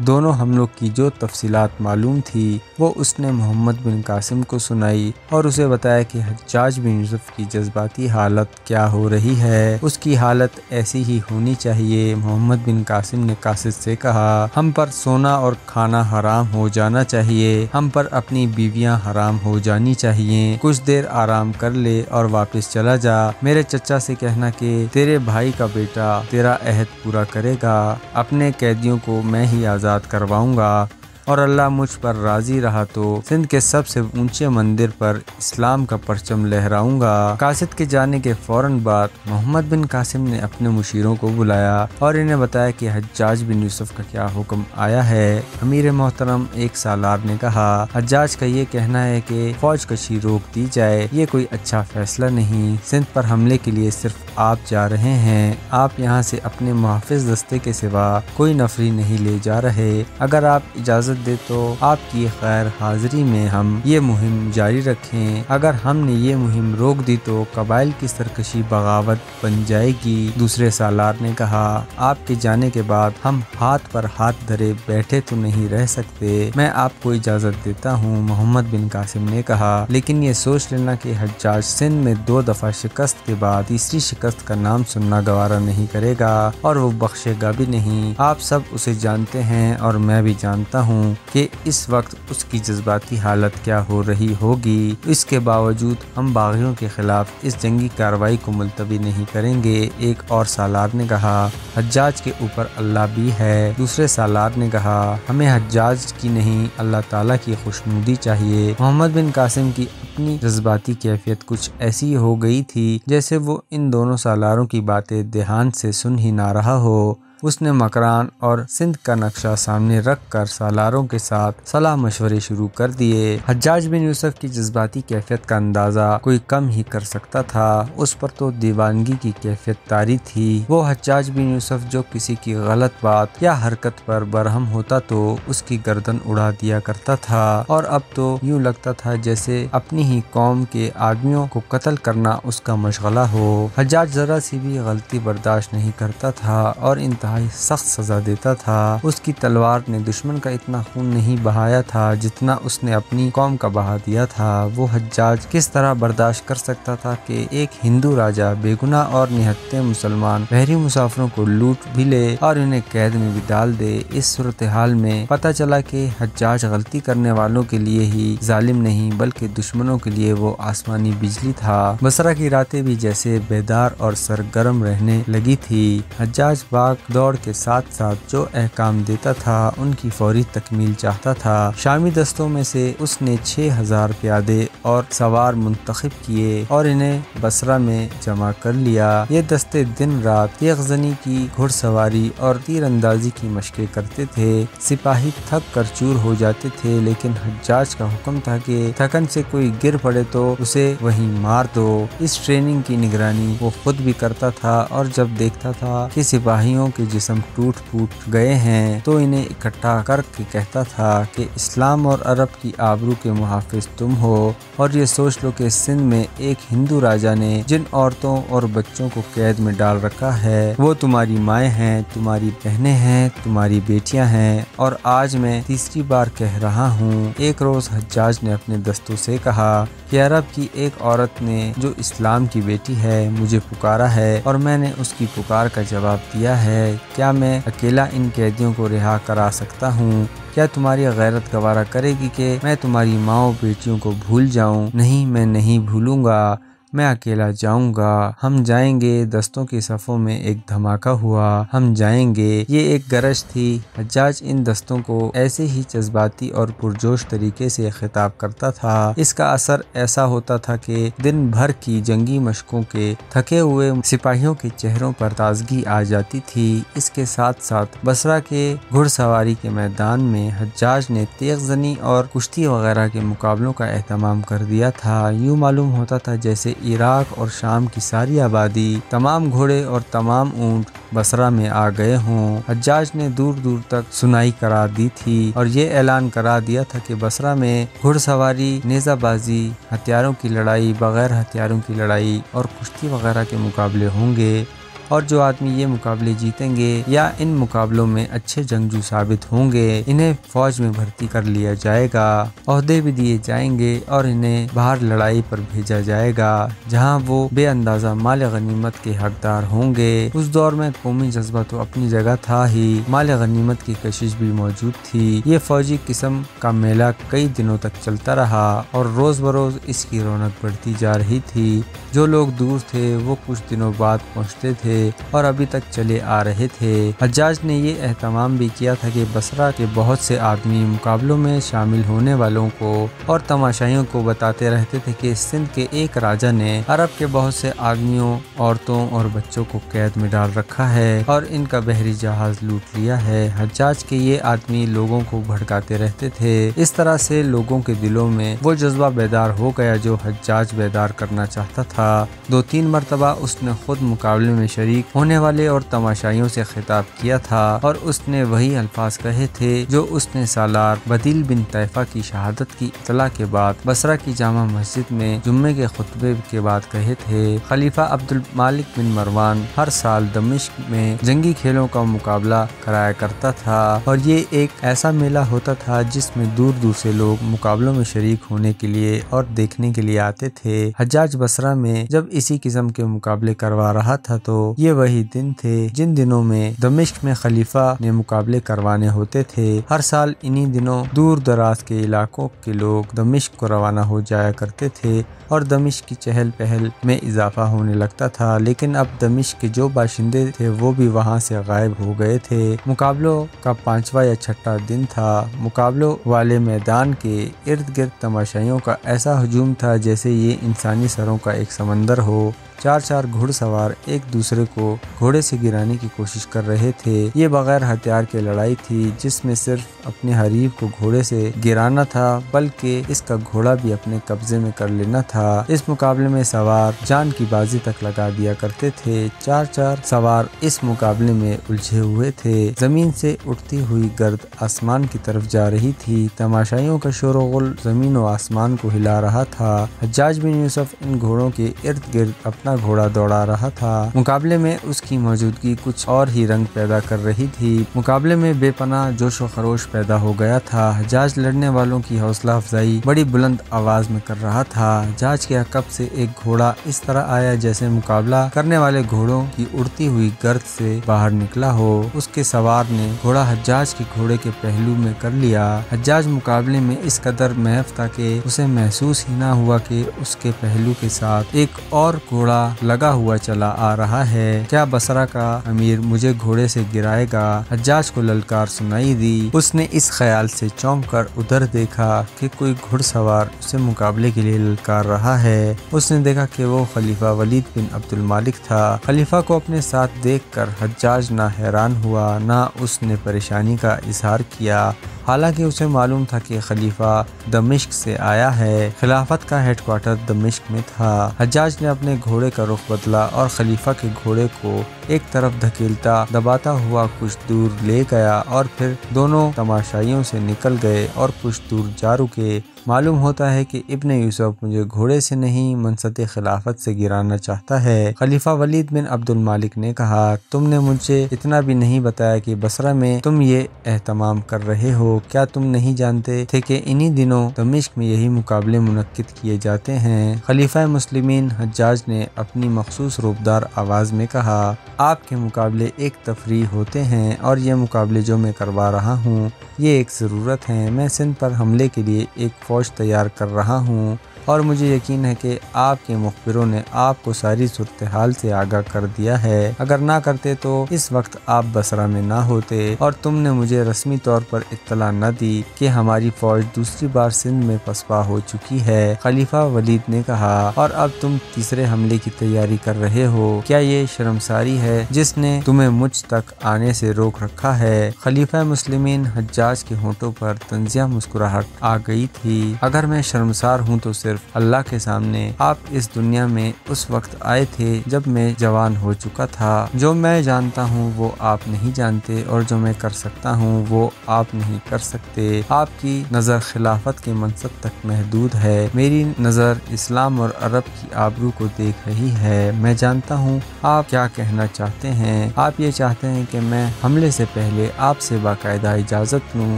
دونوں حملوں کی جو تفصیلات معلوم تھی وہ اس نے محمد بن قاسم کو سنائی اور اسے بتایا کہ حجاج بن یوسف کی جذباتی حالت کیا ہو رہی ہے، اس کی حالت ایسی ہی ہونی چاہیے۔ محمد بن قاسم نے قاصد سے کہا، ہم پر سونا اور کھانا حرام ہو جانا چاہیے، ہم پر اپنی بیویاں حرام ہو جانی چاہیے، کچھ دیر آرام کر لے اور واپس چلا جا۔ میرے چچا سے کہنا کہ تیرے بھائی کا بیٹا تیرا عہد پورا کرے گا، اپنے قیدیوں کو میں ہی آزاد کرواؤں گا اور اللہ مجھ پر راضی رہا تو سندھ کے سب سے اونچے مندر پر اسلام کا پرچم لہراؤں گا۔ قاصد کے جانے کے فوراً بعد محمد بن قاسم نے اپنے مشیروں کو بلایا اور انہیں بتایا کہ حجاج بن یوسف کا کیا حکم آیا ہے۔ امیر محترم ایک سالار نے کہا، حجاج کا یہ کہنا ہے کہ فوج کشی روک دی جائے، یہ کوئی اچھا فیصلہ نہیں، سندھ پر حملے کے لیے صرف آپ جا رہے ہیں، آپ یہاں سے اپنے محافظ دستے کے سوا کوئی نفری نہیں لے جا رہے، اگر آپ اجازت دے تو آپ کی خیر حاضری میں ہم یہ مہم جاری رکھیں، اگر ہم نے یہ مہم روک دی تو قبائل کی سرکشی بغاوت بن جائے گی۔ دوسرے سالار نے کہا، آپ کے جانے کے بعد ہم ہاتھ پر ہاتھ دھرے بیٹھے تو نہیں رہ سکتے، میں آپ کو اجازت دیتا ہوں۔ محمد بن قاسم نے کہا، لیکن یہ سوچ لینا کہ حجاج سندھ میں 2 دفعہ شکست کے بعد تیسری شکست کا نام سننا گوارا نہیں کرے گا اور وہ بخشے گا بھی نہیں، آپ سب اسے جانتے ہیں اور میں بھی جانتا ہوں کہ اس وقت اس کی جذباتی حالت کیا ہو رہی ہوگی، اس کے باوجود ہم باغیوں کے خلاف اس جنگی کارروائی کو ملتوی نہیں کریں گے۔ ایک اور سالار نے کہا، حجاج کے اوپر اللہ بھی ہے۔ دوسرے سالار نے کہا، ہمیں حجاج کی نہیں اللہ تعالیٰ کی خوشنودی چاہیے۔ محمد بن قاسم کی اپنی جذباتی کیفیت کچھ ایسی ہو گئی تھی جیسے وہ ان دونوں سالاروں کی باتیں دھیان سے سن ہی نہ رہا ہو۔ اس نے مکران اور سندھ کا نقشہ سامنے رکھ کر سالاروں کے ساتھ صلاح مشورے شروع کر دیے۔ حجاج بن یوسف کی جذباتی کیفیت کا اندازہ کوئی کم ہی کر سکتا تھا، اس پر تو دیوانگی کی کیفیت طاری تھی۔ وہ حجاج بن یوسف جو کسی کی غلط بات یا حرکت پر برہم ہوتا تو اس کی گردن اڑا دیا کرتا تھا، اور اب تو یوں لگتا تھا جیسے اپنی ہی قوم کے آدمیوں کو قتل کرنا اس کا مشغلہ ہو۔ حجاج ذرا سی بھی غلطی برداشت نہیں کرتا تھا اور انتہائی سخت سزا دیتا تھا۔ اس کی تلوار نے دشمن کا اتنا خون نہیں بہایا تھا جتنا اس نے اپنی قوم کا بہا دیا تھا۔ وہ حجاج کس طرح برداشت کر سکتا تھا کہ ایک ہندو راجا بے گناہ اور نہتے مسلمان بحری مسافروں کو لوٹ بھی لے اور انہیں قید میں بھی ڈال دے۔ اس صورتحال میں پتہ چلا کہ حجاج غلطی کرنے والوں کے لیے ہی ظالم نہیں بلکہ دشمنوں کے لیے وہ آسمانی بجلی تھا۔ بصرہ کی راتیں بھی جیسے بیدار اور سرگرم رہنے لگی تھی۔ حجاج باغ دوڑ کے ساتھ ساتھ جو احکام دیتا تھا ان کی فوری تکمیل چاہتا تھا۔ شامی دستوں میں سے اس نے 6000 پیادے اور سوار منتخب کیے اور انہیں بصرہ میں جمع کر لیا۔ یہ دستے دن رات تیغ زنی کی، گھڑ سواری اور تیر اندازی کی مشقیں کرتے تھے۔ سپاہی تھک کر چور ہو جاتے تھے لیکن حجاج کا حکم تھا کہ تھکن سے کوئی گر پڑے تو اسے وہیں مار دو۔ اس ٹریننگ کی نگرانی وہ خود بھی کرتا تھا اور جب دیکھتا تھا کہ سپاہیوں کے جسم ٹوٹ پھوٹ گئے ہیں تو انہیں اکٹھا کر کے کہتا تھا کہ اسلام اور عرب کی آبرو کے محافظ تم ہو، اور یہ سوچ لو کہ سندھ میں ایک ہندو راجا نے جن عورتوں اور بچوں کو قید میں ڈال رکھا ہے وہ تمہاری مائیں ہیں، تمہاری بہنیں ہیں، تمہاری بیٹیاں ہیں، اور آج میں تیسری بار کہہ رہا ہوں۔ ایک روز حجاج نے اپنے دستوں سے کہا کہ عرب کی ایک عورت نے جو اسلام کی بیٹی ہے مجھے پکارا ہے اور میں نے اس کی پکار کا جواب دیا ہے، کیا میں اکیلا ان قیدیوں کو رہا کرا سکتا ہوں؟ کیا تمہاری غیرت گوارا کرے گی کہ میں تمہاری ماں و بیٹیوں کو بھول جاؤں؟ نہیں، میں نہیں بھولوں گا، میں اکیلا جاؤں گا، ہم جائیں گے۔ دستوں کی صفوں میں ایک دھماکہ ہوا، ہم جائیں گے، یہ ایک گرج تھی۔ حجاج ان دستوں کو ایسے ہی جذباتی اور پرجوش طریقے سے خطاب کرتا تھا، اس کا اثر ایسا ہوتا تھا کہ دن بھر کی جنگی مشقوں کے تھکے ہوئے سپاہیوں کے چہروں پر تازگی آ جاتی تھی۔ اس کے ساتھ ساتھ بصرہ کے گھڑ سواری کے میدان میں حجاج نے تیغ زنی اور کشتی وغیرہ کے مقابلوں کا اہتمام کر دیا تھا۔ یوں معلوم ہوتا تھا جیسے عراق اور شام کی ساری آبادی، تمام گھوڑے اور تمام اونٹ بصرہ میں آ گئے ہوں۔ حجاج نے دور دور تک سنائی کرا دی تھی اور یہ اعلان کرا دیا تھا کہ بصرہ میں گھڑ سواری، نیزہ بازی، ہتھیاروں کی لڑائی، بغیر ہتھیاروں کی لڑائی اور کشتی وغیرہ کے مقابلے ہوں گے۔ اور جو آدمی یہ مقابلے جیتیں گے یا ان مقابلوں میں اچھے جنگجو ثابت ہوں گے انہیں فوج میں بھرتی کر لیا جائے گا، عہدے بھی دیے جائیں گے اور انہیں باہر لڑائی پر بھیجا جائے گا جہاں وہ بے اندازہ مال غنیمت کے حقدار ہوں گے۔ اس دور میں قومی جذبہ تو اپنی جگہ تھا ہی، مال غنیمت کی کشش بھی موجود تھی۔ یہ فوجی قسم کا میلہ کئی دنوں تک چلتا رہا اور روز بروز اس کی رونق بڑھتی جا رہی تھی۔ جو لوگ دور تھے وہ کچھ دنوں بعد پہنچتے تھے اور ابھی تک چلے آ رہے تھے۔ حجاج نے یہ اہتمام بھی کیا تھا کہ بصرہ کے بہت سے آدمی مقابلوں میں شامل ہونے والوں کو اور تماشائیوں کو بتاتے رہتے تھے کہ سندھ کے ایک راجا نے عرب کے بہت سے آدمیوں، عورتوں اور بچوں کو قید میں ڈال رکھا ہے اور ان کا بحری جہاز لوٹ لیا ہے۔ حجاج کے یہ آدمی لوگوں کو بھڑکاتے رہتے تھے۔ اس طرح سے لوگوں کے دلوں میں وہ جذبہ بیدار ہو گیا جو حجاج بیدار کرنا چاہتا تھا۔ 2-3 مرتبہ اس نے خود مقابلے میں شریک ہونے والے اور تماشائیوں سے خطاب کیا تھا اور اس نے وہی الفاظ کہے تھے جو اس نے سالار بدیل بن طیفہ کی شہادت کی اطلاع کے بعد بصرہ کی جامع مسجد میں جمعے کے خطبے کے بعد کہے تھے۔ خلیفہ عبد المالک بن مروان ہر سال دمشق میں جنگی کھیلوں کا مقابلہ کرایا کرتا تھا اور یہ ایک ایسا میلہ ہوتا تھا جس میں دور دور سے لوگ مقابلوں میں شریک ہونے کے لیے اور دیکھنے کے لیے آتے تھے۔ حجاج بصرہ میں جب اسی قسم کے مقابلے کروا رہا تھا تو یہ وہی دن تھے جن دنوں میں دمشق میں خلیفہ نے مقابلے کروانے ہوتے تھے۔ ہر سال انہی دنوں دور دراز کے علاقوں کے لوگ دمشق کو روانہ ہو جایا کرتے تھے اور دمشق کی چہل پہل میں اضافہ ہونے لگتا تھا، لیکن اب دمشق کے جو باشندے تھے وہ بھی وہاں سے غائب ہو گئے تھے۔ مقابلوں کا 5واں یا 6واں دن تھا۔ مقابلوں والے میدان کے ارد گرد تماشائیوں کا ایسا ہجوم تھا جیسے یہ انسانی سروں کا ایک سمندر ہو۔ 4 گھڑ سوار ایک دوسرے کو گھوڑے سے گرانے کی کوشش کر رہے تھے۔ یہ بغیر ہتھیار کے لڑائی تھی جس میں صرف اپنے حریف کو گھوڑے سے گرانا تھا بلکہ اس کا گھوڑا بھی اپنے قبضے میں کر لینا تھا۔ اس مقابلے میں سوار جان کی بازی تک لگا دیا کرتے تھے۔ 4 سوار اس مقابلے میں الجھے ہوئے تھے۔ زمین سے اٹھتی ہوئی گرد آسمان کی طرف جا رہی تھی۔ تماشائیوں کا شور و غل زمین و آسمان کو ہلا رہا تھا۔ حجاج بن یوسف ان گھوڑوں کے ارد گرد اپنا گھوڑا دوڑا رہا تھا۔ مقابلے میں اس کی موجودگی کچھ اور ہی رنگ پیدا کر رہی تھی۔ مقابلے میں بے پناہ جوش و خروش پیدا ہو گیا تھا۔ حجاج لڑنے والوں کی حوصلہ افزائی بڑی بلند آواز میں کر رہا تھا۔ حجاج کے عقب سے ایک گھوڑا اس طرح آیا جیسے مقابلہ کرنے والے گھوڑوں کی اڑتی ہوئی گرد سے باہر نکلا ہو۔ اس کے سوار نے گھوڑا حجاج کے گھوڑے کے پہلو میں کر لیا۔ حجاج مقابلے میں اس قدر محو تھا کہ اسے محسوس ہی نہ ہوا کہ اس کے پہلو کے ساتھ ایک اور گھوڑا لگا ہوا چلا آ رہا ہے۔ کیا بصرہ کا امیر مجھے گھوڑے سے گرائے گا؟ حجاج کو للکار سنائی دی۔ اس نے اس خیال سے چونک کر ادھر دیکھا کہ کوئی گھڑ سوار اسے مقابلے کے لیے للکار رہا ہے۔ اس نے دیکھا کہ وہ خلیفہ ولید بن عبد المالک تھا۔ خلیفہ کو اپنے ساتھ دیکھ کر حجاج نہ حیران ہوا نہ اس نے پریشانی کا اظہار کیا، حالانکہ اسے معلوم تھا کہ خلیفہ دمشق سے آیا ہے۔ خلافت کا ہیڈ کوارٹر دمشق میں تھا۔ حجاج نے اپنے گھوڑے کا رخ بدلا اور خلیفہ کے گھوڑے کو ایک طرف دھکیلتا دباتا ہوا کچھ دور لے گیا اور پھر دونوں تماشائیوں سے نکل گئے اور کچھ دور جا رکے۔ معلوم ہوتا ہے کہ ابن یوسف مجھے گھوڑے سے نہیں منصت خلافت سے گرانا چاہتا ہے۔ خلیفہ ولید بن عبد المالک نے کہا، تم نے مجھے اتنا بھی نہیں بتایا کہ بصرہ میں تم یہ اہتمام کر رہے ہو۔ کیا تم نہیں جانتے تھے کہ انہی دنوں دمشق میں یہی مقابلے منعقد کیے جاتے ہیں؟ خلیفہ مسلمین حجاج نے اپنی مخصوص روبدار آواز میں کہا، آپ کے مقابلے ایک تفریح ہوتے ہیں اور یہ مقابلے جو میں کروا رہا ہوں یہ ایک ضرورت ہے۔ میں سندھ پر حملے کے لیے ایک فوج تیار کر رہا ہوں اور مجھے یقین ہے کہ آپ کے مخبروں نے آپ کو ساری صورتحال سے آگاہ کر دیا ہے۔ اگر نہ کرتے تو اس وقت آپ بصرہ میں نہ ہوتے اور تم نے مجھے رسمی طور پر اطلاع نہ دی کہ ہماری فوج دوسری بار سندھ میں پسپا ہو چکی ہے۔ خلیفہ ولید نے کہا، اور اب تم تیسرے حملے کی تیاری کر رہے ہو؟ کیا یہ شرمساری ہے جس نے تمہیں مجھ تک آنے سے روک رکھا ہے؟ خلیفہ مسلمین حجاج کے ہونٹوں پر طنزیہ مسکراہٹ آ گئی تھی۔ اگر میں شرمسار ہوں تو صرف صرف اللہ کے سامنے آپ اس دنیا میں اس وقت آئے تھے جب میں جوان ہو چکا تھا۔ جو میں جانتا ہوں وہ آپ نہیں جانتے، اور جو میں کر سکتا ہوں وہ آپ نہیں کر سکتے۔ آپ کی نظر خلافت کے منصب تک محدود ہے، میری نظر اسلام اور عرب کی آبرو کو دیکھ رہی ہے۔ میں جانتا ہوں آپ کیا کہنا چاہتے ہیں۔ آپ یہ چاہتے ہیں کہ میں حملے سے پہلے آپ سے باقاعدہ اجازت لوں،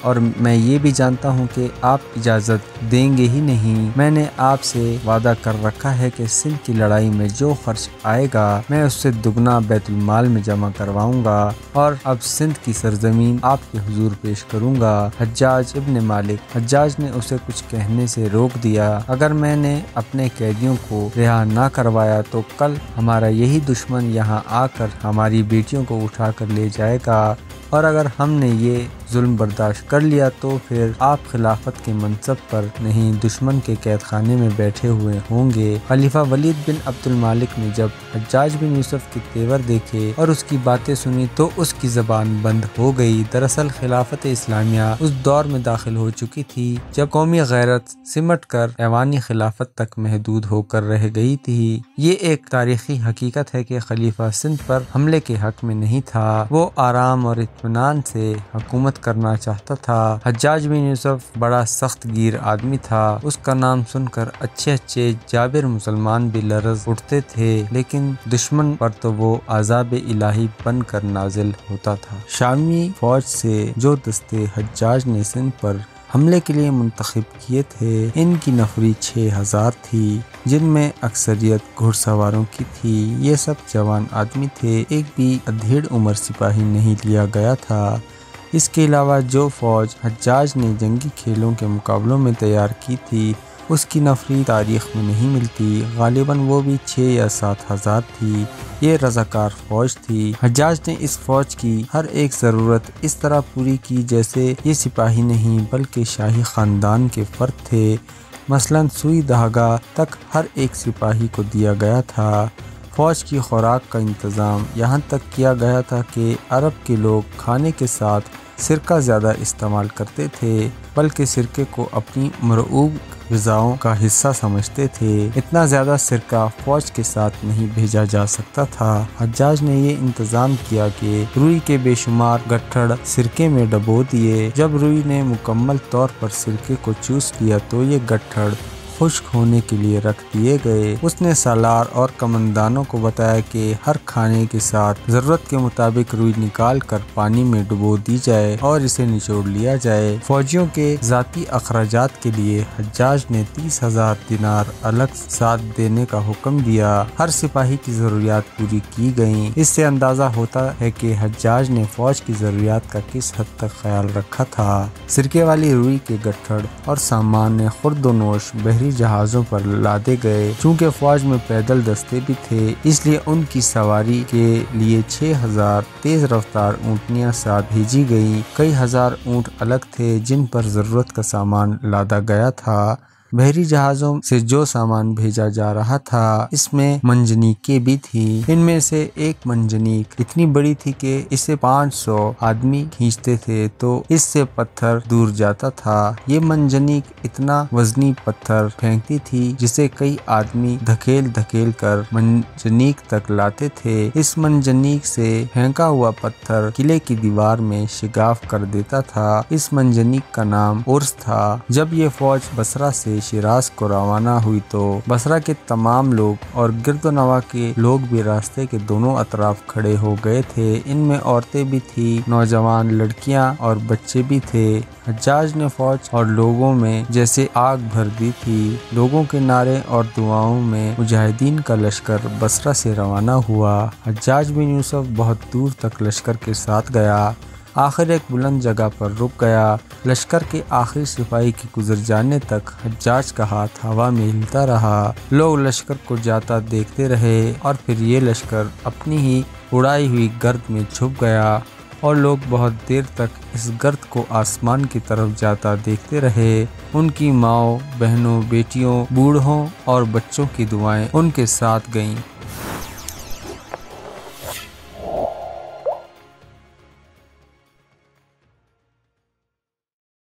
اور میں یہ بھی جانتا ہوں کہ آپ اجازت دیں گے ہی نہیں۔ میں نے آپ سے وعدہ کر رکھا ہے کہ سندھ کی لڑائی میں جو خرچ آئے گا میں اس سے دگنا بیت المال میں جمع کرواؤں گا، اور اب سندھ کی سرزمین آپ کے حضور پیش کروں گا۔ حجاج ابن مالک۔ حجاج نے اسے کچھ کہنے سے روک دیا۔ اگر میں نے اپنے قیدیوں کو رہا نہ کروایا تو کل ہمارا یہی دشمن یہاں آ کر ہماری بیٹیوں کو اٹھا کر لے جائے گا، اور اگر ہم نے یہ ظلم برداشت کر لیا تو پھر آپ خلافت کے منصب پر نہیں دشمن کے قید خانے میں بیٹھے ہوئے ہوں گے۔ خلیفہ ولید بن عبد المالک نے جب حجاج بن یوسف کے تیور دیکھے اور اس کی باتیں سنی تو اس کی زبان بند ہو گئی۔ دراصل خلافت اسلامیہ اس دور میں داخل ہو چکی تھی جب قومی غیرت سمٹ کر ایوانی خلافت تک محدود ہو کر رہ گئی تھی۔ یہ ایک تاریخی حقیقت ہے کہ خلیفہ سندھ پر حملے کے حق میں نہیں تھا، وہ آرام اور اطمینان سے حکومت کرنا چاہتا تھا۔ حجاج بن یوسف بڑا سخت گیر آدمی تھا، اس کا نام سن کر اچھے اچھے جابر مسلمان بھی لرز اٹھتے تھے، لیکن دشمن پر تو وہ عذاب الہی بن کر نازل ہوتا تھا۔ شامی فوج سے جو دستے حجاج نے سندھ پر حملے کے لیے منتخب کیے تھے ان کی نفری 6000 تھی، جن میں اکثریت گھڑ سواروں کی تھی۔ یہ سب جوان آدمی تھے، ایک بھی ادھیڑ عمر سپاہی نہیں لیا گیا تھا۔ اس کے علاوہ جو فوج حجاج نے جنگی کھیلوں کے مقابلوں میں تیار کی تھی اس کی نفری تاریخ میں نہیں ملتی، غالباً وہ بھی 6 یا 7000 تھی۔ یہ رضاکار فوج تھی۔ حجاج نے اس فوج کی ہر ایک ضرورت اس طرح پوری کی جیسے یہ سپاہی نہیں بلکہ شاہی خاندان کے فرد تھے۔ مثلاً سوئی دھاگا تک ہر ایک سپاہی کو دیا گیا تھا۔ فوج کی خوراک کا انتظام یہاں تک کیا گیا تھا کہ عرب کے لوگ کھانے کے ساتھ سرکہ زیادہ استعمال کرتے تھے، بلکہ سرکے کو اپنی مرعوب غذاؤں کا حصہ سمجھتے تھے۔ اتنا زیادہ سرکہ فوج کے ساتھ نہیں بھیجا جا سکتا تھا۔ حجاج نے یہ انتظام کیا کہ روئی کے بے شمار گٹھڑ سرکے میں ڈبو دیے۔ جب روئی نے مکمل طور پر سرکے کو چوس لیا تو یہ گٹھڑ خشک ہونے کے لیے رکھ دیے گئے۔ اس نے سالار اور کماندانوں کو بتایا کہ ہر کھانے کے ساتھ ضرورت کے مطابق روئی نکال کر پانی میں ڈبو دی جائے اور اسے نچوڑ لیا جائے۔ فوجیوں کے ذاتی اخراجات کے لیے حجاج نے 30,000 دینار الگ ساتھ دینے کا حکم دیا۔ ہر سپاہی کی ضروریات پوری کی گئیں۔ اس سے اندازہ ہوتا ہے کہ حجاج نے فوج کی ضروریات کا کس حد تک خیال رکھا تھا۔ سرکے والی روئی کے گٹھڑ اور سامان خرد و نوش بحری جہازوں پر لادے گئے۔ چونکہ فوج میں پیدل دستے بھی تھے اس لیے ان کی سواری کے لیے 6000 تیز رفتار اونٹنیاں ساتھ بھیجی گئیں۔ کئی ہزار اونٹ الگ تھے جن پر ضرورت کا سامان لادا گیا تھا۔ بحری جہازوں سے جو سامان بھیجا جا رہا تھا اس میں منجنیقیں بھی تھیں۔ ان میں سے ایک منجنیق اتنی بڑی تھی کہ اسے 500 آدمی کھینچتے تھے تو اس سے پتھر دور جاتا تھا۔ یہ منجنیق اتنا وزنی پتھر پھینکتی تھی جسے کئی آدمی دھکیل دھکیل کر منجنیق تک لاتے تھے۔ اس منجنیق سے پھینکا ہوا پتھر قلعے کی دیوار میں شگاف کر دیتا تھا۔ اس منجنیق کا نام ارس تھا۔ جب یہ فوج بصرہ سے شیراز کو روانہ ہوئی تو بصرہ کے تمام لوگ اور گرد و نواح کے لوگ بھی راستے کے دونوں اطراف کھڑے ہو گئے تھے۔ ان میں عورتیں بھی تھیں، نوجوان لڑکیاں اور بچے بھی تھے۔ حجاج نے فوج اور لوگوں میں جیسے آگ بھر دی تھی۔ لوگوں کے نعرے اور دعاؤں میں مجاہدین کا لشکر بصرہ سے روانہ ہوا۔ حجاج بن یوسف بہت دور تک لشکر کے ساتھ گیا، آخر ایک بلند جگہ پر رک گیا۔ لشکر کے آخری سپاہی کے گزر جانے تک حجاج کا ہاتھ ہوا میں ہلتا رہا۔ لوگ لشکر کو جاتا دیکھتے رہے اور پھر یہ لشکر اپنی ہی اڑائی ہوئی گرد میں چھپ گیا اور لوگ بہت دیر تک اس گرد کو آسمان کی طرف جاتا دیکھتے رہے۔ ان کی ماؤں، بہنوں، بیٹیوں، بوڑھوں اور بچوں کی دعائیں ان کے ساتھ گئیں۔